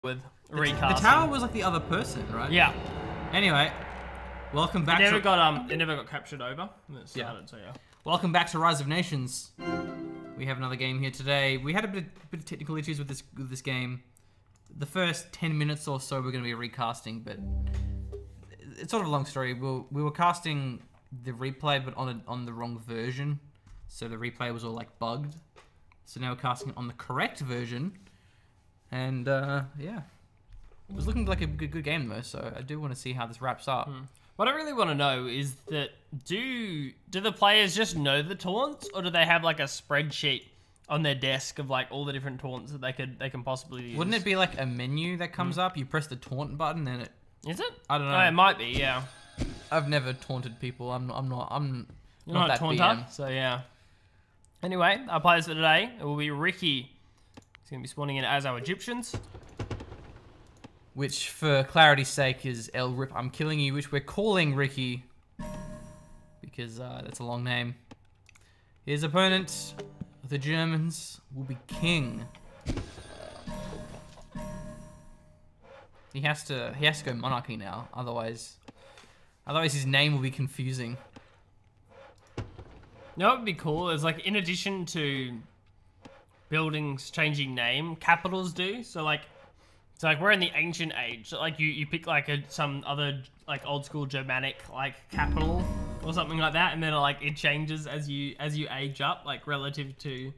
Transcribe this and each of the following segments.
with recasting. The tower was like the other person, right? Yeah. Anyway, welcome back. It never got captured over. Yeah. So yeah. Welcome back to Rise of Nations. We have another game here today. We had a bit of technical issues with this game. The first 10 minutes or so we're going to be recasting, but it's sort of a long story. We were casting the replay, but on the wrong version, so the replay was all like bugged. So now we're casting it on the correct version, and yeah, it was looking like a good game though. So I do want to see how this wraps up. What I really want to know is that do the players just know the taunts, or do they have like a spreadsheet on their desk of like all the different taunts that they can possibly use? Wouldn't it be like a menu that comes up? You press the taunt button, and it. Is it? I don't know. Oh, it might be. Yeah. I've never taunted people. I'm not You're not that taunter, BM. so yeah. Anyway, our players for today, it will be Riky. He's going to be spawning in as our Egyptians. Which, for clarity's sake, is El Rip I'm Killing You, which we're calling Riky. Because that's a long name. His opponent, the Germans, will be King. He has to go monarchy now, otherwise his name will be confusing. You know what would be cool is like in addition to buildings changing name, capitals do. So like we're in the ancient age. So like you pick like some other like old school Germanic like capital or something like that, and then like it changes as you age up, like relative to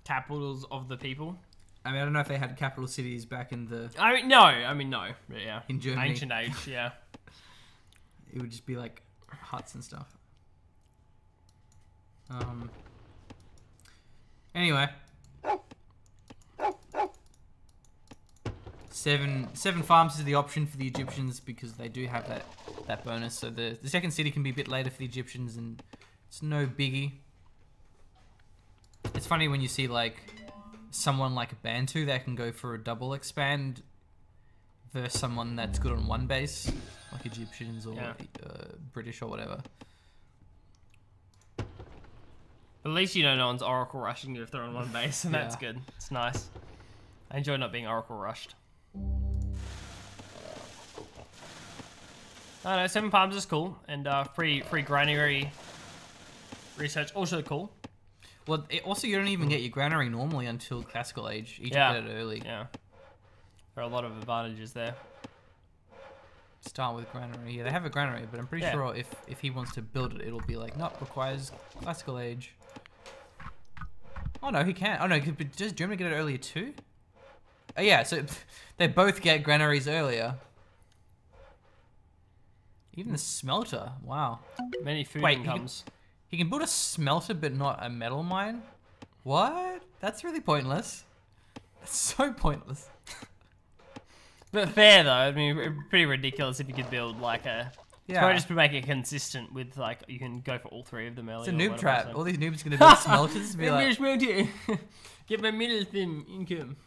capitals of the people. I mean, I don't know if they had capital cities back in the... I mean, no. But yeah. In Germany. Ancient age, yeah. It would just be like huts and stuff. Anyway. Seven farms is the option for the Egyptians because they do have that bonus. So the second city can be a bit later for the Egyptians, and it's no biggie. It's funny when you see like someone like Bantu that can go for a double expand versus someone that's good on one base, like Egyptians or British or whatever. At least you know no one's Oracle rushing you if they're on one base, and that's good. It's nice. I enjoy not being Oracle rushed. I know, 7 farms is cool, and free granary research also cool. Well, also you don't even get your granary normally until classical age. You get it early. Yeah, there are a lot of advantages there. Start with granary. Yeah, they have a granary, but I'm pretty sure if he wants to build it, it'll be like, nope, requires classical age. Oh no, he can't. Oh no, does Germany get it earlier too? Oh yeah, so they both get granaries earlier. Even the smelter, wow. Many food incomes. He can build a smelter, but not a metal mine? What? That's really pointless. That's so pointless. But fair though, I mean, pretty ridiculous if you could build like a... Yeah. Probably just to make it consistent with like, you can go for all 3 of them early. It's a noob trap. All these noobs are going to build smelters. Be like, get my middle income.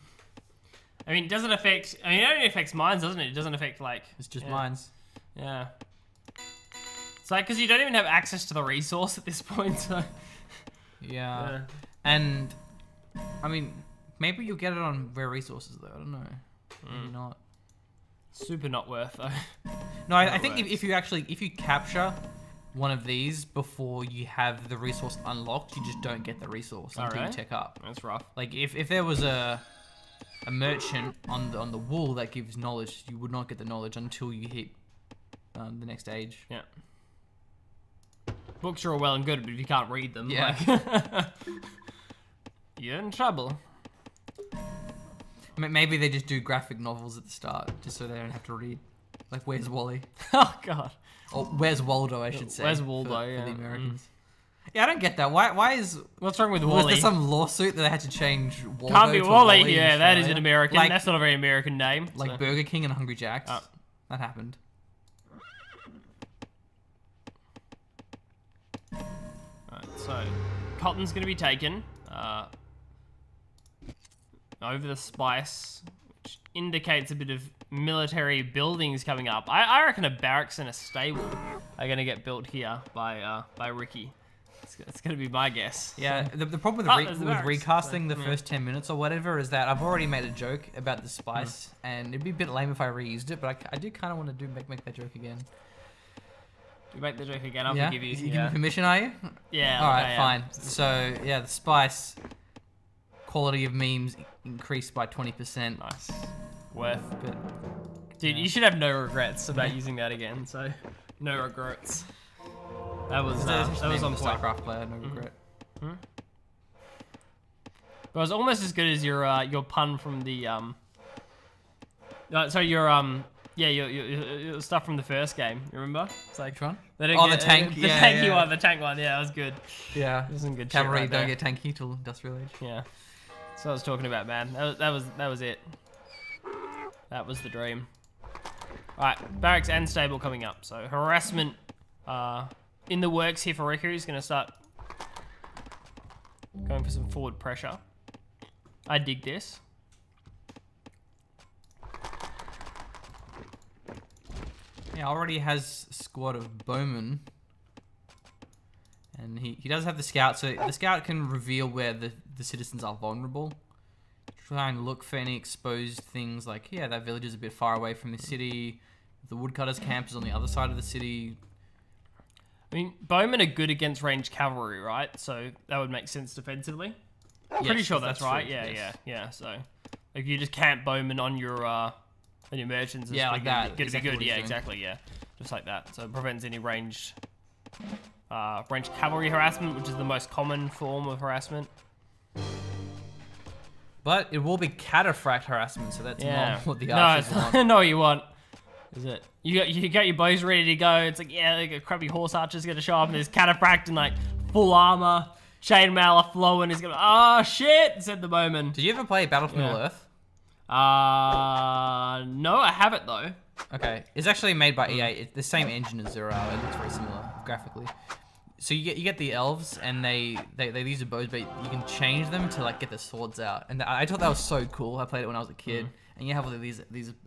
I mean, does it affect... I mean, it only affects mines, doesn't it? It doesn't affect like... It's just mines. Yeah. It's like, because you don't even have access to the resource at this point, so... Yeah. And, I mean, maybe you'll get it on rare resources, though. I don't know. Maybe not. Super not worth, though. No, I think if you capture one of these before you have the resource unlocked, you just don't get the resource until you tech up. That's rough. Like, if there was a merchant on the wool that gives knowledge, you would not get the knowledge until you hit the next age. Yeah. Books are all well and good, but if you can't read them, you're in trouble. Maybe they just do graphic novels at the start, just so they don't have to read. Like, Where's Wally? Oh, God. Or Where's Waldo, I should say. Where's Waldo, for the Americans. Yeah, I don't get that. Why is... What's wrong with Wally? Was there some lawsuit that they had to change Waldo Can't be to Wally, Wally yeah, that is an American. Like, that's not a very American name. Like so. Burger King and Hungry Jack's. That happened. Alright, so cotton's going to be taken over the spice, which indicates a bit of military buildings coming up. I reckon a barracks and a stable are going to get built here by Riky. It's It's gonna be my guess. Yeah, the problem with recasting the first 10 minutes or whatever is that I've already made a joke about the spice, and it'd be a bit lame if I reused it, but I do kind of want to make that joke again. You make the joke again, I'll forgive you. You give me permission, are you? Yeah. Alright, fine. So, yeah, the spice quality of memes increased by 20%. Nice. Worth. But, dude, you should have no regrets about using that again, so no regrets. That was on point. StarCraft player, no regret. It was almost as good as your pun from the your stuff from the first game. You remember? It's like which one? The tank. The tanky one. The tank one. Yeah, that was good. Yeah, it was some good cavalry shit don't get tanky till Industrial Age. Yeah, that's what I was talking about, man. That was it. That was the dream. All right, barracks and stable coming up. So harassment in the works here for Riky. He's gonna start going for some forward pressure. I dig this. Yeah, already has a squad of bowmen. And he does have the scout, so the scout can reveal where the citizens are vulnerable. Try and look for any exposed things like, yeah, that village is a bit far away from the city. The woodcutters' camp is on the other side of the city. I mean, bowmen are good against ranged cavalry, right? So that would make sense defensively. Pretty sure that's right. True, Yeah, yeah. So if you just camp bowmen on your merchants, yeah, like that. Gonna be good. Yeah, exactly. Yeah, just like that. So it prevents any ranged cavalry harassment, which is the most common form of harassment. But it will be cataphract harassment, so that's not what the archers want. No, what you want. Is it? You got your bows ready to go. It's like, yeah, like a crappy horse archer's gonna show up and there's cataphract in like full armor, chainmail are flowing. He's gonna, oh shit, said the bowman. Did you ever play Battle for Middle Earth? No, I haven't though. Okay, it's actually made by EA. It's the same engine as Zero. It looks very similar graphically. So you get the elves, and they use the bows, but you can change them to like get the swords out. And I thought that was so cool. I played it when I was a kid. And you have all these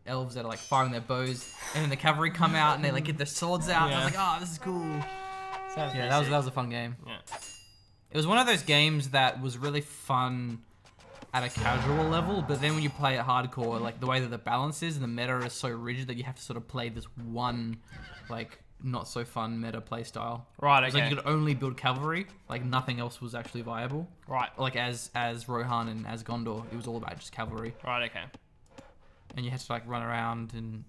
elves that are like firing their bows, and then the cavalry come out and they like get their swords out. And I was like, oh, this is cool. Yeah, that was a fun game. Yeah. It was one of those games that was really fun at a casual level, but then when you play it hardcore, like the way that the balance is and the meta is so rigid that you have to sort of play this one, like, not so fun meta play style. Right, okay. Like you could only build cavalry, like nothing else was actually viable. Right. Like as RoN and as Gondor, it was all about just cavalry. Right, okay. And you had to like run around and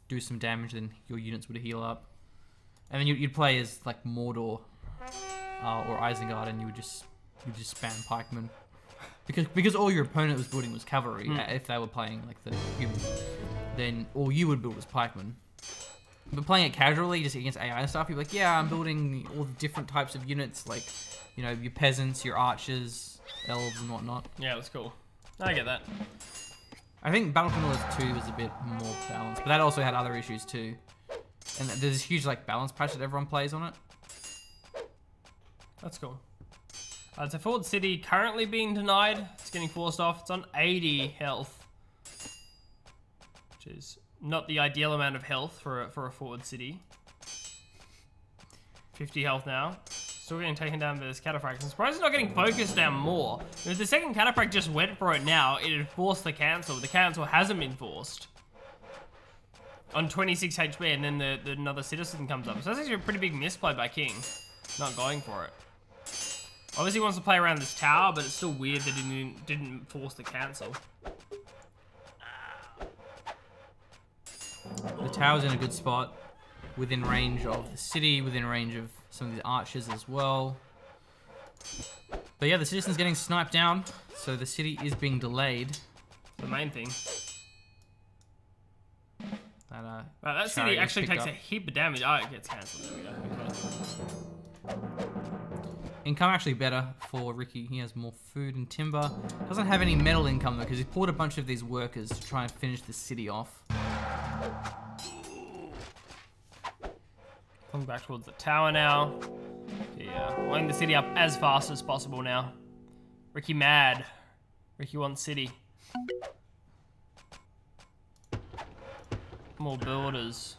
do some damage, then your units would heal up. And then you'd play as like Mordor or Isengard, and you would just spam pikemen. Because all your opponent was building was cavalry. If they were playing like the humans, then all you would build was pikemen. But playing it casually, just against AI and stuff, you're like, yeah, I'm building all the different types of units, like, you know, your peasants, your archers, elves, and whatnot. Yeah, that's cool. I get that. I think Battle for Middle Earth 2 was a bit more balanced, but that also had other issues too. And there's this huge like balance patch that everyone plays on it. That's cool. It's a forward city currently being denied. It's getting forced off. It's on 80 health, which is not the ideal amount of health for a forward city. 50 health now. Still getting taken down by this cataphract. I'm surprised it's not getting focused down more. If the second cataphract just went for it now, it'd force the cancel. The cancel hasn't been forced. On 26 HP, and then another citizen comes up. So that's actually a pretty big misplay by King. Not going for it. Obviously he wants to play around this tower, but it's still weird that he didn't force the cancel. The tower's in a good spot, within range of the city, within range of some of the archers as well. But yeah, the citizen's getting sniped down, so the city is being delayed. The main thing. That Shari city actually takes up a heap of damage. Oh, it gets cancelled. There we go. Okay. Income actually better for Riky. He has more food and timber. Doesn't have any metal income though, because he's pulled a bunch of these workers to try and finish the city off. Coming back towards the tower now. Yeah, lining the city up as fast as possible now. Riky mad. Riky wants city. More builders.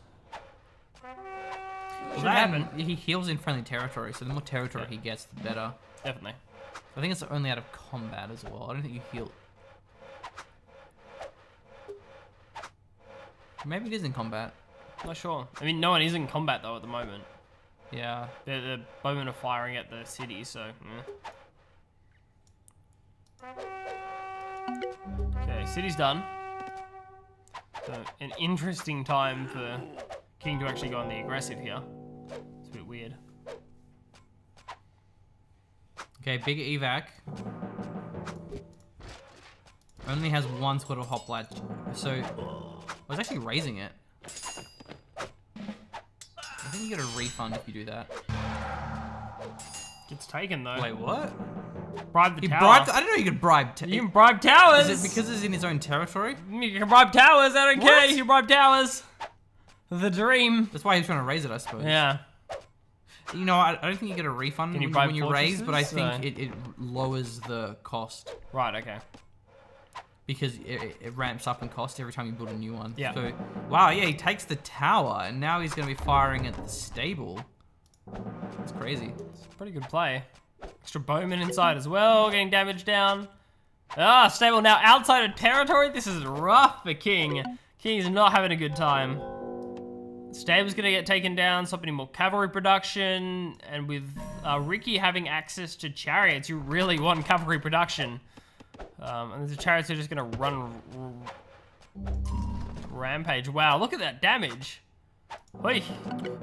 Should happen. He heals in friendly territory, so the more territory he gets, the better. Definitely. I think it's only out of combat as well. I don't think you heal. Maybe it is in combat. Not sure. I mean, no one is in combat though at the moment. Yeah. The bowmen are firing at the city, so. Okay, city's done. So, an interesting time for King to actually go on the aggressive here. It's a bit weird. Okay, big evac. Only has one squad of hoplites, so I was actually raising it. I think you get a refund if you do that. Gets taken though. Wait, what? Bribe the He tower. bribed. I didn't know you could bribe. You can bribe towers. Is it because it's in his own territory? You can bribe towers. I don't What? care. You bribe towers. The dream. That's why he was trying to raise it, I suppose. Yeah. You know, I don't think you get a refund you when, bribe when you raise, but I fortresses? think it lowers the cost Right. Okay. because it ramps up in cost every time you build a new one. Yeah. So, wow, yeah, he takes the tower and now he's going to be firing at the stable. That's crazy. It's a pretty good play. Extra bowman inside as well, getting damage down. Ah, stable now outside of territory. This is rough for King. King is not having a good time. Stable's gonna get taken down, stop any more cavalry production, and with Riky having access to chariots, you really want cavalry production. And the chariots are just gonna run rampage. Wow, look at that damage. Oi.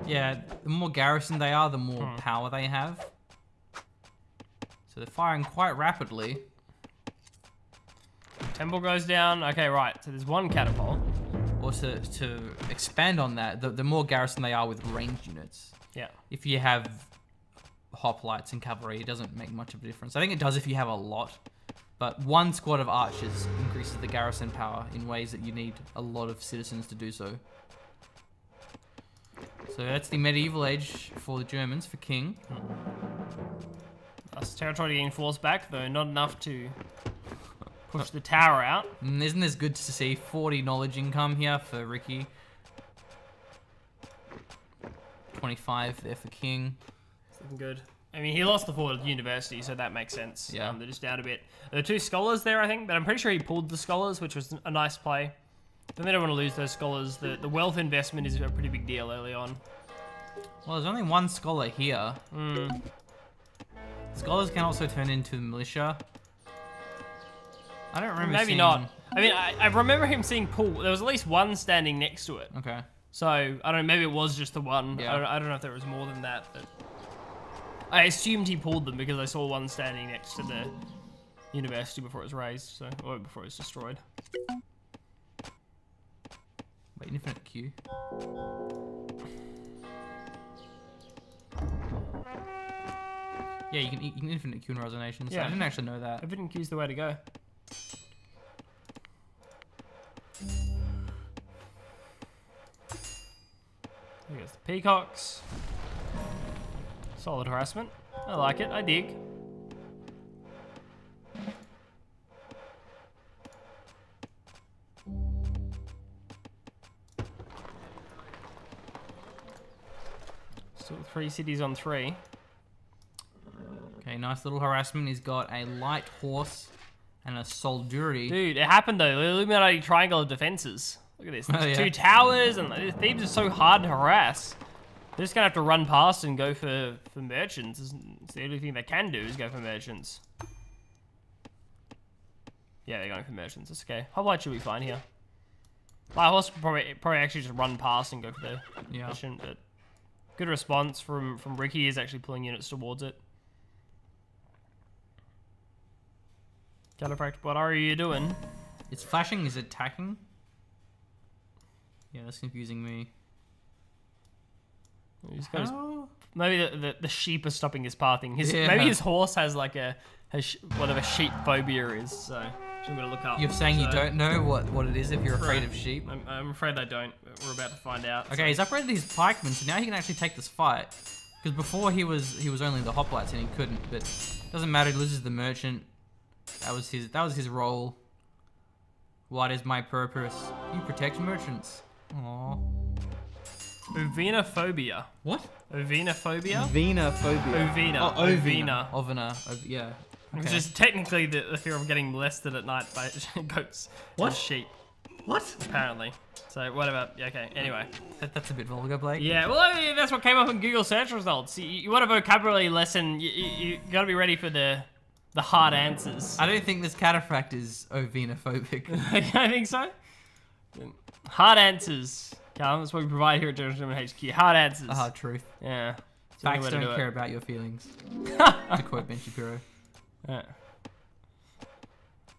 Yeah, the more garrison they are, the more power they have. So they're firing quite rapidly. Temple goes down. Okay, right. So there's one catapult. Also, to expand on that, the more garrison they are with ranged units. Yeah. If you have hoplites and cavalry, it doesn't make much of a difference. I think it does if you have a lot. But one squad of archers increases the garrison power in ways that you need a lot of citizens to do so. So that's the medieval age for the Germans, for King. Us territory getting forced back, though not enough to push the tower out. Isn't this good to see? 40 knowledge income here for Riky. 25 there for King. It's looking good. I mean, he lost the fort at university, so that makes sense. Yeah. They're just down a bit. There are 2 scholars there, I think, but I'm pretty sure he pulled the scholars, which was a nice play. Then they don't want to lose those scholars. The wealth investment is a pretty big deal early on. Well, there's only one scholar here. Scholars can also turn into militia. I don't remember Maybe seeing... not. I mean, I remember him seeing pull. There was at least one standing next to it. Okay. So, I don't know, maybe it was just the one. Yeah. I don't know if there was more than that, but I assumed he pulled them because I saw one standing next to the university before it was raised, so, or before it was destroyed. Wait, infinite queue. Yeah, you can infinite queue in resonations. Yeah. I didn't actually know that. Infinite queue's the way to go. Here's the peacocks. Solid harassment. I like it. I dig. Still 3 cities on 3. Okay, nice little harassment. He's got a light horse and a soldiery. Dude, it happened though. The Illuminati triangle of defenses. Look at this. There's Oh, yeah. 2 towers, and the Thebes is so hard to harass. They're just gonna have to run past and go for merchants. It's the only thing they can do is go for merchants. Yeah, they're going for merchants. That's okay. Hoplite should be fine here. Light horse probably actually just run past and go for the merchant. But good response from Riky. Is actually pulling units towards it. Caliphract, what are you doing? It's flashing. Is it attacking? Yeah, that's confusing me. He's got his, How? maybe the sheep are stopping his pathing. Yeah. Maybe his horse has like whatever sheep phobia is. So I'm gonna look up. You're saying you So, don't know what it is if you're afraid of sheep? I'm afraid I don't. But we're about to find out. Okay, he's upgraded his pikemen, so now he can actually take this fight. Because before he was only the hoplites and he couldn't. But doesn't matter. He loses the merchant. That was his role. What is my purpose? You protect merchants. Aww. Ovinophobia. What? Ovinophobia? Venophobia. Ovina. Oh, Ovina. Ovina. Yeah. Which Okay. is technically the fear of getting molested at night by goats What? and sheep, What? apparently. So, whatever. Yeah, okay, anyway. That's a bit vulgar, Blake. Yeah, well, I mean, that's what came up in Google search results. You want a vocabulary lesson, you gotta be ready for the hard answers. I don't think this cataphract is ovinophobic. I think so. Hard answers. Callum, that's what we provide here at Gentlemen HQ. Hard answers. Truth. Yeah. It's the only Facts way to don't do care it. about your feelings. To quote Ben Shapiro. Yeah.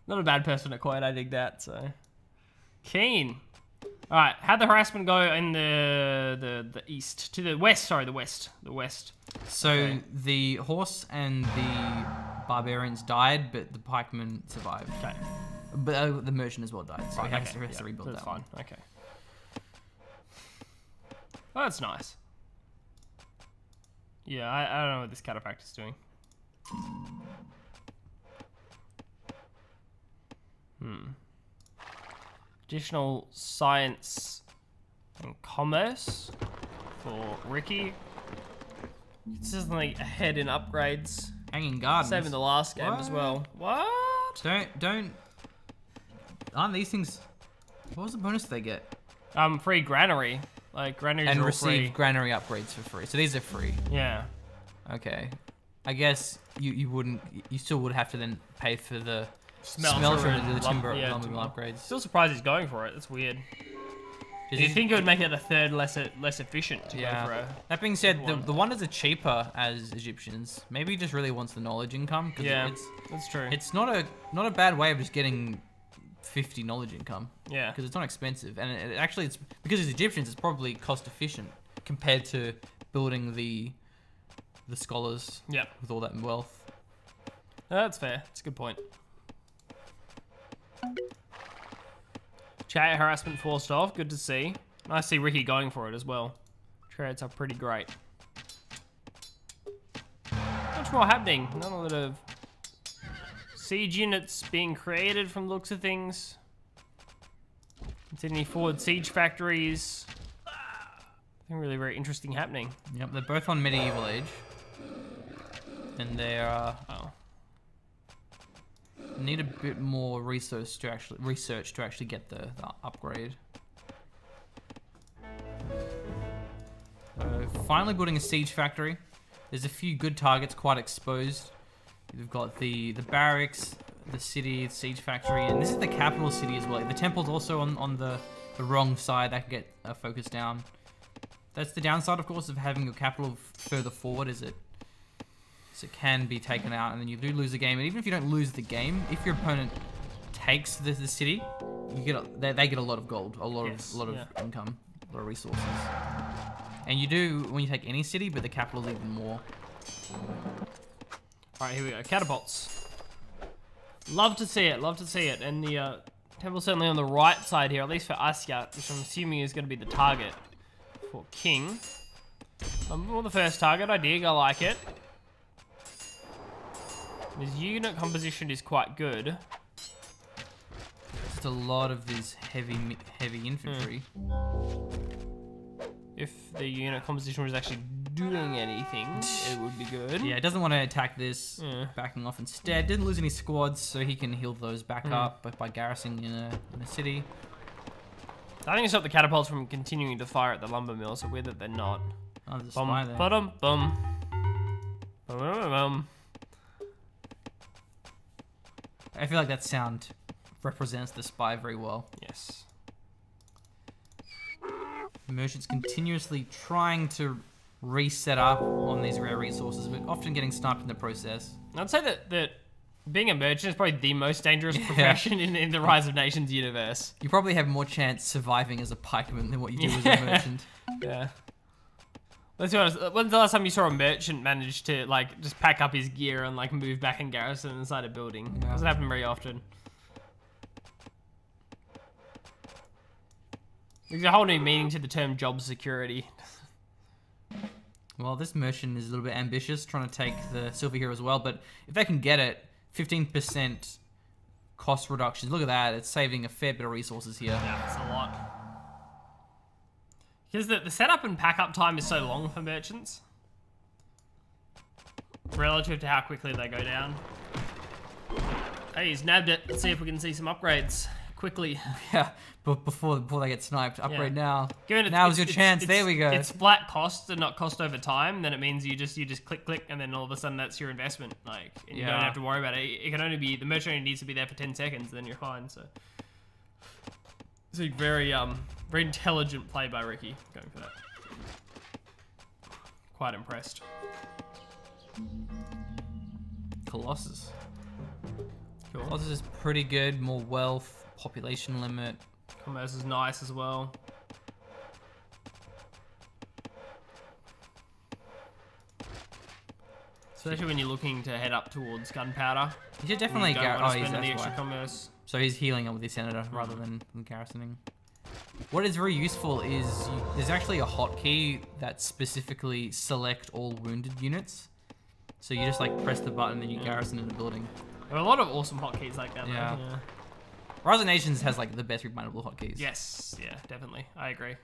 Not a bad person to quote, I dig that, so. Keen. Alright, how'd the harassment go in the east? To the west, sorry, the west. The west. So Okay. the horse and the barbarians died, but the pikeman survived. Okay. But the merchant as well died, so he has to yeah, rebuild that's that fine. one. Okay. Oh, that's nice. Yeah, I don't know what this cataphract is doing. Additional science and commerce for Riky. Consistently ahead in upgrades. Hanging gardens. Same in the last game as well. What? Don't. Aren't these things? What was the bonus they get? Free granary. Like granaries And are all receive free. granary upgrades for free. So these are free. Yeah. Okay. I guess you still would have to then pay for the Smelter and and the timber yeah, lumber timber. upgrades. Still surprised he's going for it. That's weird. Is You it- think it would make it a third less efficient to Yeah. go for a... That being said, one. the wonders are cheaper as Egyptians. Maybe he just really wants the knowledge income. 'Cause Yeah, that's true. it's not a bad way of just getting 50 knowledge income. Yeah. Because it's not expensive, and it's because it's Egyptians. It's probably cost efficient compared to building the scholars Yeah. with all that wealth. No, that's fair. That's a good point. Chat harassment forced off. Good to see. Nice to see Riky going for it as well. Trades are pretty great. Much more happening. Not a lot of siege units being created from the looks of things. Continuing forward siege factories. Something really very interesting happening. Yep, they're both on medieval age, and they are need a bit more research to actually get the upgrade. Finally building a siege factory. There's a few good targets quite exposed. We've got the barracks, the city, the siege factory, and this is the capital city as well. The temple's also on the wrong side. That can get focused down. That's the downside, of course, of having your capital further forward, is it can be taken out, and then you do lose the game. And even if you don't lose the game, if your opponent takes the city, you get they get a lot of gold, a lot of income, a lot of resources. And you do when you take any city, but the capital's even more. All right, here we go. Catapults. Love to see it. Love to see it. And the temple's certainly on the right side here, at least for Asyat, which I'm assuming is going to be the target for King. Well, the first target, I dig. I like it. His unit composition is quite good. Just a lot of these heavy infantry. If the unit composition was actually doing anything, it would be good. Yeah, it doesn't want to attack this, backing off instead. Didn't lose any squads, so he can heal those back up by garrisoning in a city. I think it stopped the catapults from continuing to fire at the lumber mill, so weird that they're not. Oh, there's a spy there. Bum, bum. Bum, bum, bum. I feel like that sound represents the spy very well. Yes. Merchants continuously trying to reset up on these rare resources, but often getting sniped in the process. I'd say that being a merchant is probably the most dangerous profession in the Rise of Nations universe. You probably have more chance surviving as a pikeman than what you do as a merchant. Yeah. Let's be honest, when's the last time you saw a merchant manage to, like, just pack up his gear and, like, move back and garrison inside a building? Yeah. Doesn't happen very often. There's a whole new meaning to the term job security. Well, this merchant is a little bit ambitious, trying to take the silver here as well, but if they can get it, 15% cost reductions. Look at that, it's saving a fair bit of resources here. Yeah, that's a lot. Because the setup and pack up time is so long for merchants. Relative to how quickly they go down. Hey, he's nabbed it. Let's see if we can see some upgrades quickly. Yeah, but before they get sniped, upgrade now. Now's your chance. There we go. It's flat cost and not cost over time. Then it means you just click, and then all of a sudden that's your investment. Like, and you don't have to worry about it. It can only be the merchant only needs to be there for 10 seconds, then you're fine. So, it's a very intelligent play by Riky going for that. Quite impressed. Colossus. Cool. Colossus is pretty good. More wealth, population limit. Commerce is nice as well. Especially when you're looking to head up towards gunpowder. You should definitely spend the extra commerce. So he's healing up with his senator rather than garrisoning. What is very useful is there's actually a hotkey that specifically select all wounded units. So you just like press the button and you garrison in the building. There are a lot of awesome hotkeys like that. Yeah. Though. Yeah. Rise of Nations has like the best remindable hotkeys. Yes. Yeah. Definitely. I agree.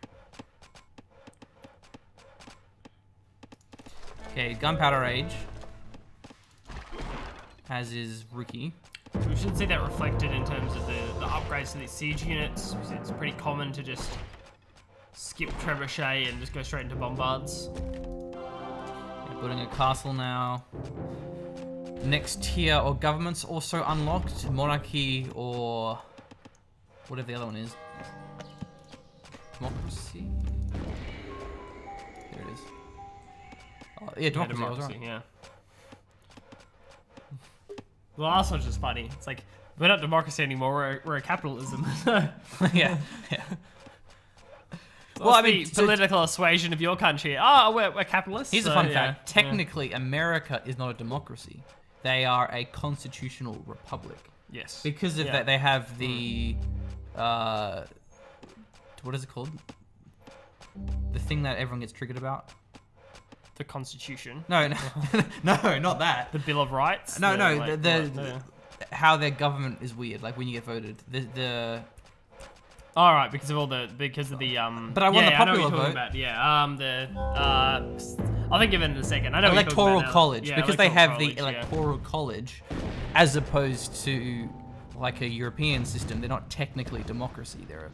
Okay, Gunpowder Age. As is Riky. We should see that reflected in terms of the upgrades to these siege units. It's pretty common to just skip trebuchet and just go straight into bombards. Yeah, building a castle now. Next tier or governments also unlocked. Monarchy or whatever the other one is. Democracy? There it is. Oh, yeah, democracy. I was right. Yeah. The last one's just funny. It's like, we're not democracy anymore, we're a capitalism. Yeah. Well, I mean, political persuasion of your country. Oh, we're capitalists. Here's a fun fact. Technically, America is not a democracy. They are a constitutional republic. Yes. Because of that, they have the, what is it called? The thing that everyone gets triggered about. The Constitution. No, not that. The Bill of Rights. No, how their government is weird. Like when you get voted, the. All right, because of the. But I want the popular vote. About. Yeah. I'll think of it in a second. I know electoral college, because they have college, the electoral college, as opposed to like a European system. They're not technically democracy. They're a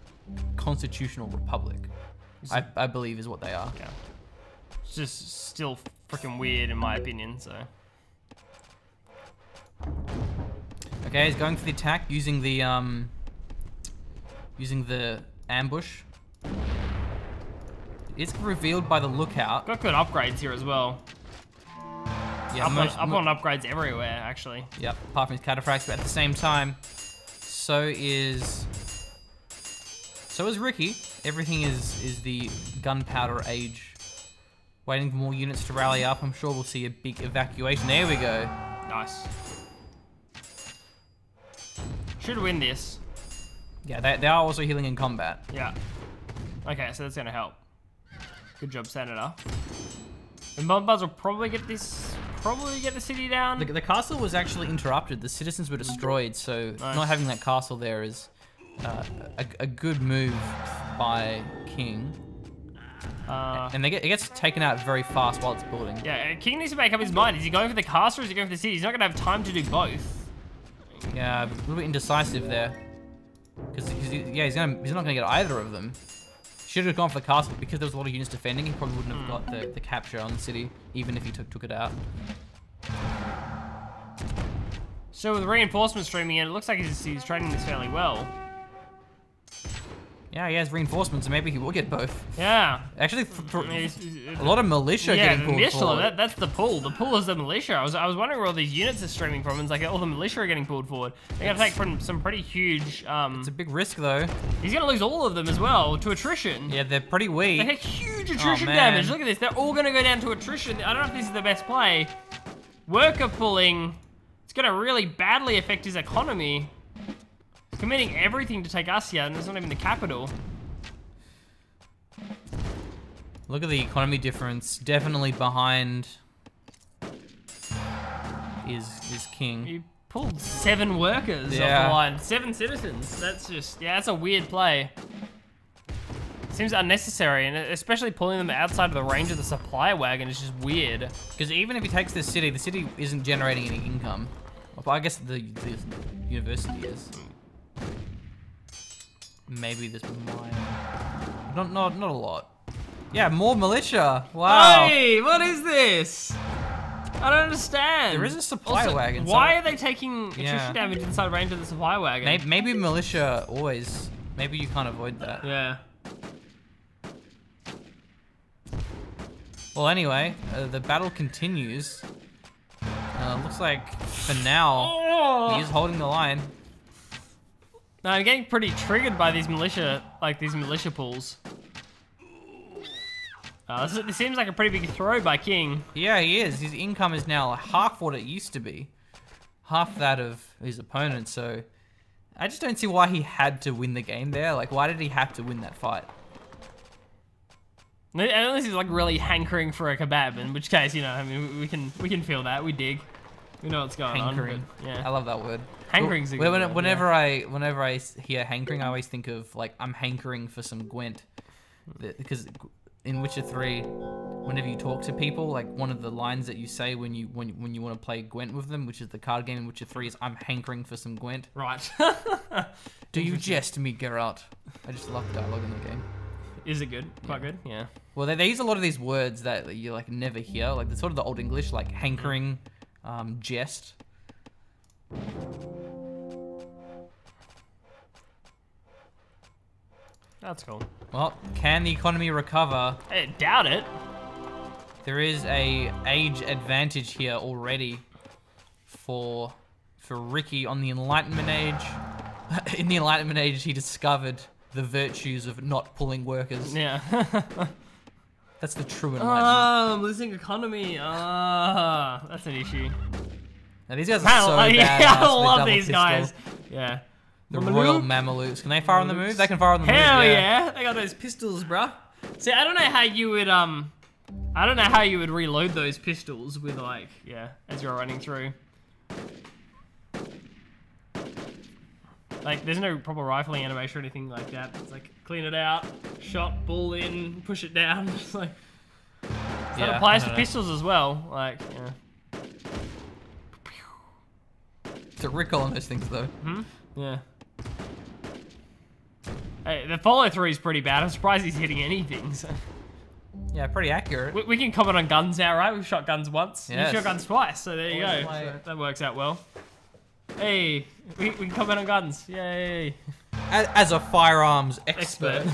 constitutional republic. I believe is what they are. Yeah. It's just still freaking weird in my opinion. So. Okay, he's going for the attack using the ambush. It's revealed by the lookout. Got good upgrades here as well. Yeah, up on upgrades everywhere, actually. Yep, apart from his cataphracts, but at the same time, so is Riky. Everything is the gunpowder age. Waiting for more units to rally up. I'm sure we'll see a big evacuation. There we go. Nice. Should win this. Yeah, they are also healing in combat. Yeah. Okay, so that's gonna help. Good job, Senator. And Bombards will probably get the city down. The castle was actually interrupted. The citizens were destroyed, so not having that castle there is a good move by King. And it gets taken out very fast while it's building. Yeah, King needs to make up his mind. Is he going for the castle or is he going for the city? He's not gonna have time to do both. Yeah, a little bit indecisive there. Because he's not gonna get either of them. Should have gone for the castle because there was a lot of units defending. He probably wouldn't have got the capture on the city, even if he took it out. So with reinforcements streaming in, it looks like he's trading this fairly well. Yeah, he has reinforcements, so maybe he will get both. Yeah. Actually, a lot of militia getting pulled forward. That's the pull. The pull is the militia. I was wondering where all these units are streaming from. It's like all the militia are getting pulled forward. They're gonna take some pretty huge. It's a big risk though. He's gonna lose all of them as well to attrition. Yeah, they're pretty weak. They take huge attrition damage. Look at this. They're all gonna go down to attrition. I don't know if this is the best play. Worker pulling. It's gonna really badly affect his economy. Committing everything to take Asia, and it's not even the capital. Look at the economy difference. Definitely behind is King. He pulled 7 workers off the line. 7 citizens. That's just, that's a weird play. seems unnecessary, and especially pulling them outside of the range of the supply wagon is just weird. Because even if he takes this city, the city isn't generating any income. Well, I guess the university is. Maybe this mine. Not a lot. Yeah, more militia. Wow. Hey, what is this? I don't understand. There is a supply wagon. Why are they taking attrition damage inside range of the supply wagon? Maybe militia always. Maybe you can't avoid that. Yeah. Well, anyway, the battle continues. Looks like for now he is holding the line. No, I'm getting pretty triggered by these militia, pools. This seems like a pretty big throw by King. Yeah, he is. His income is now half what it used to be. Half that of his opponent, so... I just don't see why he had to win the game there. Like, why did he have to win that fight? Unless he's like really hankering for a kebab, in which case, you know, I mean, we can feel that. We dig. We know what's going Hankering. on. But, yeah. I love that word. Hankering's a good word, whenever I hear hankering, I always think of like I'm hankering for some Gwent, because in Witcher 3, whenever you talk to people, like one of the lines that you say when you want to play Gwent with them, which is the card game in Witcher 3, is I'm hankering for some Gwent. Right. Do you jest me, Geralt? I just love dialogue in the game. Is it good? Quite good. Yeah. Well, they use a lot of these words that you like never hear, like the sort of the Old English, like hankering, jest. That's cool. Well, can the economy recover? I doubt it. There is a age advantage here already for Riky on the Enlightenment Age. In the Enlightenment Age, he discovered the virtues of not pulling workers. Yeah. That's the true Enlightenment. I'm losing economy. That's an issue. Now these guys are so badass. Yeah, I love double these pistol. guys. Yeah. The Royal Mamelukes. Can they fire on the move? They can fire on the move. Hell yeah. They got those pistols, bruh. See, I don't know how you would reload those pistols with like, as you're running through. Like, there's no proper rifling animation or anything like that. It's like, clean it out, shot, ball in, push it down. It's like, that applies to pistols as well. Like, It's a recoil on those things, though. Yeah. Hey, the follow through is pretty bad. I'm surprised he's hitting anything. So. Yeah, pretty accurate. We can comment on guns now, right? We've shot guns once. Yes. You've shot guns twice, so there you go. So that works out well. Hey, we can comment on guns. Yay. As a firearms expert.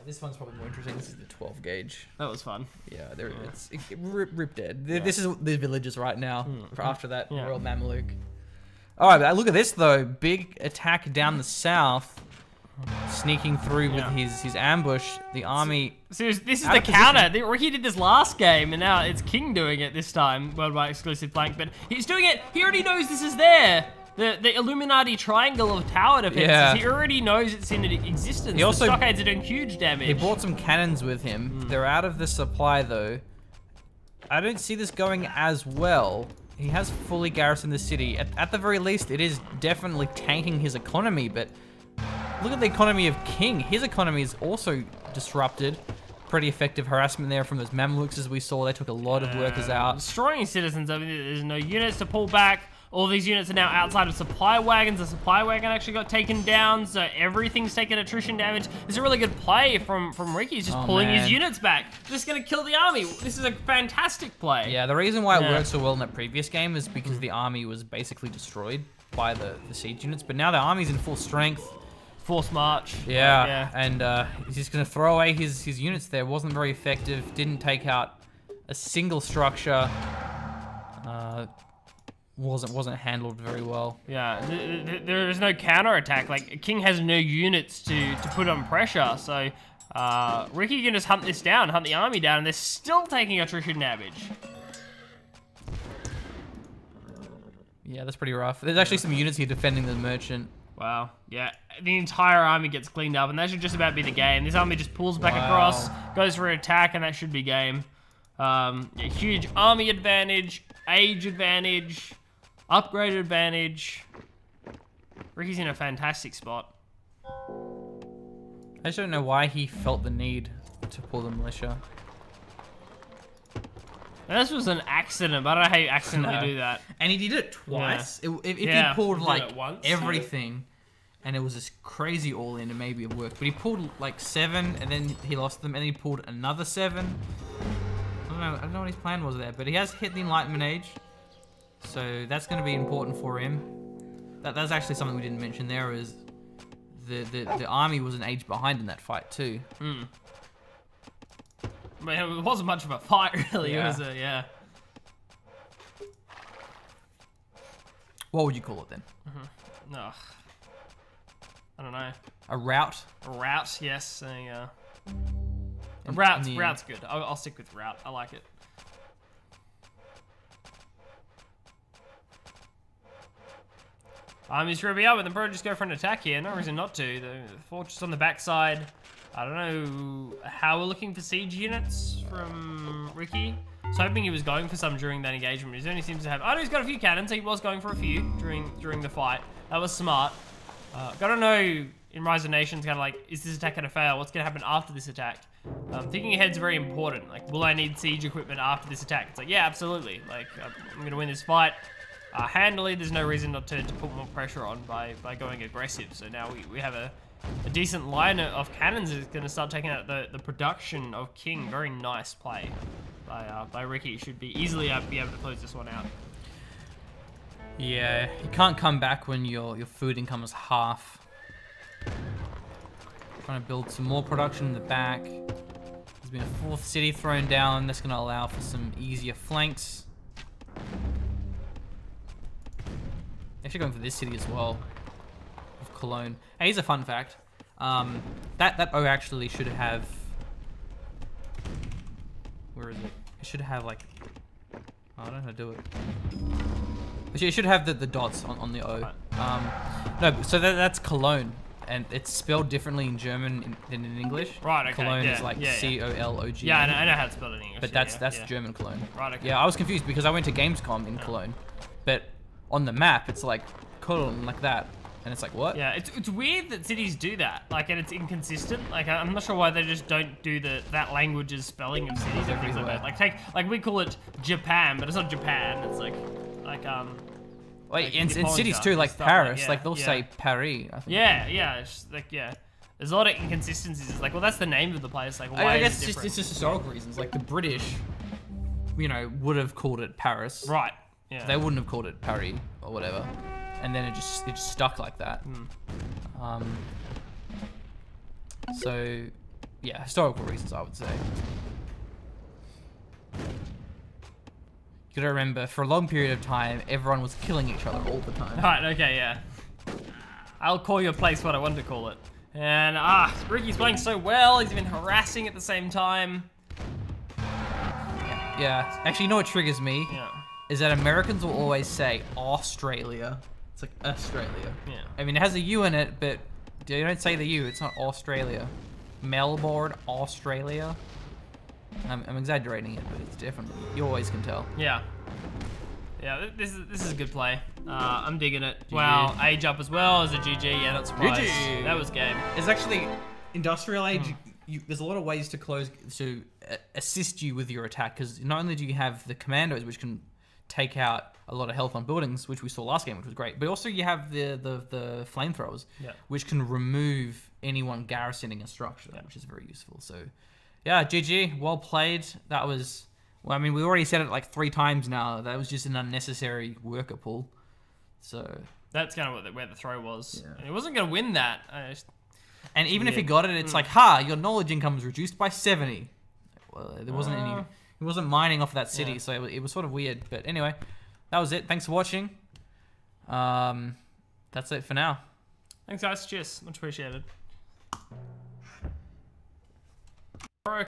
This one's probably more interesting. This is the 12 gauge. That was fun. Yeah, it's rip dead. This is the villages right now. After that Royal Mameluke. All right, but look at this though. Big attack down the south, sneaking through with his ambush. The army. Seriously, this is the counter. Riky did this last game, and now it's King doing it this time. Worldwide exclusive flank, but he's doing it. He already knows this is there. The Illuminati triangle of tower defenses. Yeah. He already knows it's in existence. The stockades are doing huge damage. He brought some cannons with him. They're out of the supply though. I don't see this going as well. He has fully garrisoned the city. At the very least, it is definitely tanking his economy, but look at the economy of King. His economy is also disrupted. Pretty effective harassment there from those Mamelukes as we saw. They took a lot of workers out. Destroying citizens. I mean, there's no units to pull back. All these units are now outside of supply wagons. The supply wagon actually got taken down, so everything's taken attrition damage. This is a really good play from Riky. He's just pulling his units back. Just gonna kill the army. This is a fantastic play. Yeah, the reason why it worked so well in that previous game is because the army was basically destroyed by the siege units, but now the army's in full strength. Forced march. Yeah, and he's just gonna throw away his units there. Wasn't very effective. Didn't take out a single structure. Wasn't handled very well. Yeah, there is no counterattack. Like, King has no units to put on pressure, so Riky can just hunt this down, hunt the army down, and they're still taking attrition damage. Yeah, that's pretty rough. There's actually some units here defending the merchant. Wow, yeah, the entire army gets cleaned up, and that should just about be the game. This army just pulls back across, goes for an attack, and that should be game. Huge army advantage, age advantage, upgrade advantage. Riky's in a fantastic spot. I just don't know why he felt the need to pull the militia. And this was an accident, but I don't know how you accidentally do that. And he did it twice. Yeah. If Yeah, he pulled he did like it once. everything, and it was this crazy all in, and maybe it worked. But he pulled like 7, and then he lost them, and then he pulled another 7. I don't know what his plan was there, but he has hit the Enlightenment Age, so that's going to be important for him. That's actually something we didn't mention there. Is the army was an age behind in that fight too. Hmm. I mean, it wasn't much of a fight, really. Yeah. It was a, yeah. What would you call it then? No. I don't know. A rout? A rout, yes. A In- rout's in the- rout's good. I'll stick with rout. I like it. He's going to be up with them. Probably just go for an attack here. No reason not to. The fortress on the backside. I don't know how we're looking for siege units from Riky. I was hoping he was going for some during that engagement. He only seems to have... Oh, no, he's got a few cannons. He was going for a few during the fight. That was smart. Gotta know in Rise of Nations, kind of like, is this attack gonna fail? What's gonna happen after this attack? Thinking ahead's very important. Like, will I need siege equipment after this attack? It's like, yeah, absolutely. Like, I'm gonna win this fight handily. There's no reason not to put more pressure on by going aggressive. So now we have a decent line of cannons is gonna start taking out the production of King. Very nice play by Riky. Should be easily be able to close this one out. Yeah, you can't come back when your food income is half. Trying to build some more production in the back. There's been a 4th city thrown down. That's going to allow for some easier flanks. Actually going for this city as well, of Cologne. Hey, here's a fun fact. That O actually should have... Where is it? It should have like... I don't know how to do it. It should have the dots on the O. No, so that's Cologne, and it's spelled differently in German than in English. Right, okay. Cologne yeah, is like yeah, C-O-L-O-G. Yeah, I know how to spell it in English. But that's German Cologne. Right, okay. Yeah, I was confused because I went to Gamescom in Cologne, but on the map it's like Cologne like that, and it's like what? Yeah, it's weird that cities do that. Like, and it's inconsistent. Like, I'm not sure why they just don't do that language's spelling of cities and things like that. Like we call it Japan, but it's not Japan. It's like Wait, like in cities too, like Paris, like they'll say Paris. I think. Yeah, it's just like There's a lot of inconsistencies. It's like, well, that's the name of the place. Like, why I is guess it different? it's just historical reasons. Like the British, you know, would have called it Paris. Right. Yeah. They wouldn't have called it Paris or whatever, and then it just stuck like that. So, yeah, historical reasons, I would say. You gotta remember, for a long period of time, everyone was killing each other all the time. Right. Okay. Yeah. I'll call your place what I want to call it. And Riky's playing so well. He's been harassing at the same time. Yeah. Actually, you know what triggers me? Yeah. Is that Americans will always say Australia. It's like Australia. Yeah. I mean, it has a U in it, but you don't say the U. It's not Australia. Melbourne, Australia. I'm exaggerating it, but it's different. You always can tell. Yeah. Yeah, this is a good play. I'm digging it. GG. Wow, age up as well as a GG. Yeah, not surprised. GG. That was game. It's actually industrial age. There's a lot of ways to assist you with your attack, because not only do you have the commandos, which can take out a lot of health on buildings, which we saw last game, which was great, but also you have the flamethrowers, which can remove anyone garrisoning a structure, which is very useful. So, yeah, GG, well played. That was, well, I mean, we already said it like 3 times now. That was just an unnecessary worker pull. So that's kind of where the throw was. Yeah. And he wasn't going to win that. And even if he got it, it's like, your knowledge income is reduced by 70. Well, there wasn't any. He wasn't mining off that city, so it was sort of weird. But anyway, that was it. Thanks for watching. That's it for now. Thanks, guys. Cheers. Much appreciated.